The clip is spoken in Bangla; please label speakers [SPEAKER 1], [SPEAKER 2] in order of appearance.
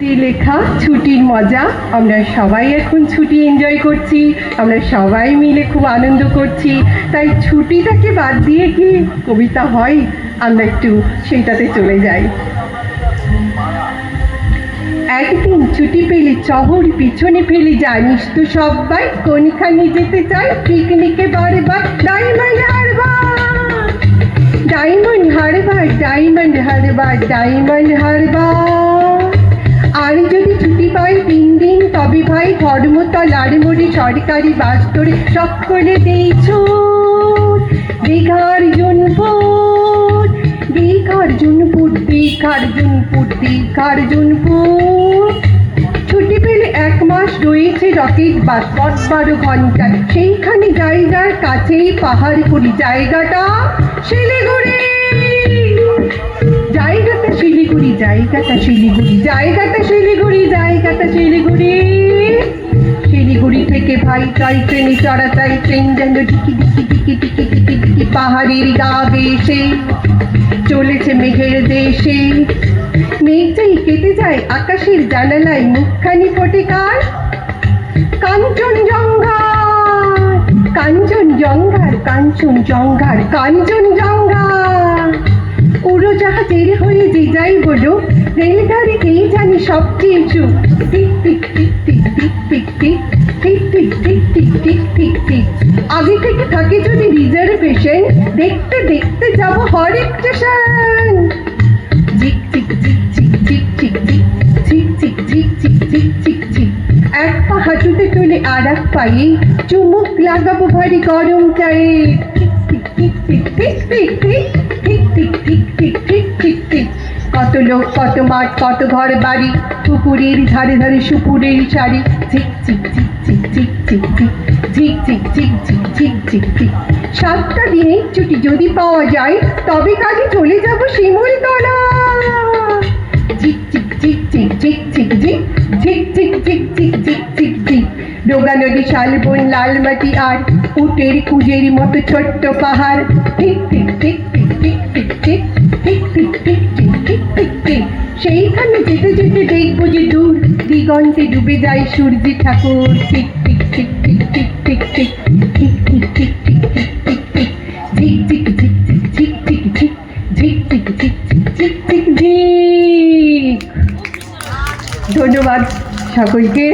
[SPEAKER 1] লেখা ছুটির মজা। আমরা সবাই এখন ছুটি এনজয় করছি, আমরা সবাই মিলে খুব আনন্দ করছি। তাই ছুটিটাকে বাদ দিয়ে কি কবিতা হয়? আমরা একটু সেইটাতে চলে যাই। একদিন ছুটি পেলে শহর পিছনে ফেলে জানিস তো সবাই কোনখানে যেতে চাই? পিকনিকে বারবার ডায়মন্ড হারবার, ডায়মন্ড হারবার, ডায়মন্ড হারবার, ডায়মন্ড হারবার। আর যদি ছুটি পাই 3 দিন তবে ভাই ধর্মতলার মোড়ে সরকারি বাস ধরে সকলে দিয়েছ দীঘার জুনপুর, দীঘার জুনপুর, দীঘার জুনপুর, দীঘার জুনপুর। ছুটি পেলে 1 মাস রয়েছে রকেট বাস 12 ঘন্টা, সেইখানে জায়গার কাছেই পাহাড়পুরি, জায়গাটা শিলিগুড়ি, জায়গাটা শিলিগুড়ি, জায়গাটা শিলিগুড়ি, জায়গাটা শিলিগুড়ি, জায়গাটা শিলিগুড়ি। শিলিগুড়ি থেকে ভাই টয় ট্রেনে চড়া, তাই ট্রেন যেন টিকি টিকি টিকি টিকি টিকি টিকি পাহাড়ের গা বেশে চলেছে মেঘের দেশে। মেঘটাই কেটে যায় আকাশের জানালায়, মুখখানি ফোটে কার? কাঞ্চনজঙ্ঘা, কাঞ্চনজঙ্ঘার, কাঞ্চনজঙ্ঘার, কাঞ্চনজঙ্ঘা। উড়োজাহাজের হয়ে যে যাই বলো, রেলগাড়ি এই জানি সবচেয়ে চুপ। Tick tick tick tick tick tick tick tick tick tick tick tick tick tick. আগে থেকে থাকে যদি রিজার্ভেশন, দেখতে দেখতে যাবো হরেক স্টেশন। ঝিক ঝিক ঝিক ঝিক ঝিক ঝিক ঝিক ঝিক ঝিক ঝিক ঝিক ঝিক ঝিক ঝিক। 1 পা হাঁটুতে তুলে আর 1 পায়ে চুমুক লাগাবো ভারী গরম চায়ে। ঠিক ঠিক ঠিক ঠিক ঠিক ঠিক ঠিক ঠিক ঠিক ঠিক ঠিক ঠিক ঠিক। কত লোক, কত মাঠ, কত ঘর বাড়ি, পুকুরের ধারে ধারে সুপুরের শাড়ি। ঝিক ঝিক ঝিক ঝিক ঝিক ঝিক ঝিক ঝিক ঝিক ঝিক ঝিক ঝিক ঝিক ঝিক। 7টা দিনের ছুটি যদি পাওয়া যায় তবে কাজে চলে যাব শিমুলতলা। ঝিক ঝিক ঝিক ঝিক ঝিক ঝিক ঝিক ঝিক ঝিক ঝিক ঝিক ঝিক ঝিক ঝিক। ডোগা নদী, শালবন, লালমাটি আর উটের কুজের মতো ছোট্ট পাহাড়। ঠিক ঠিক ঠিক ঠিক ঠিক ঠিক ঠিক ঠিক ঠিক ঠিক ঠিক ঠিক ঠিক ঠিক। সেইখানে যেতে যেতে দেখবো যে দূর দিগন্তে ডুবে যায় সূর্য ঠাকুর। ঠিক ঠিক ঠিক ঠিক ঠিক ঠিক ঠিক ঠিক ঠিক ঠিক ঠিক ঠিক ঠিক ঝিক ঝিক ঝিক ঝিক ঝিক ঝিক ঝিক ঝিক ঝিক ঝিক ঝিক ঝিক। ধন্যবাদ সকলকে।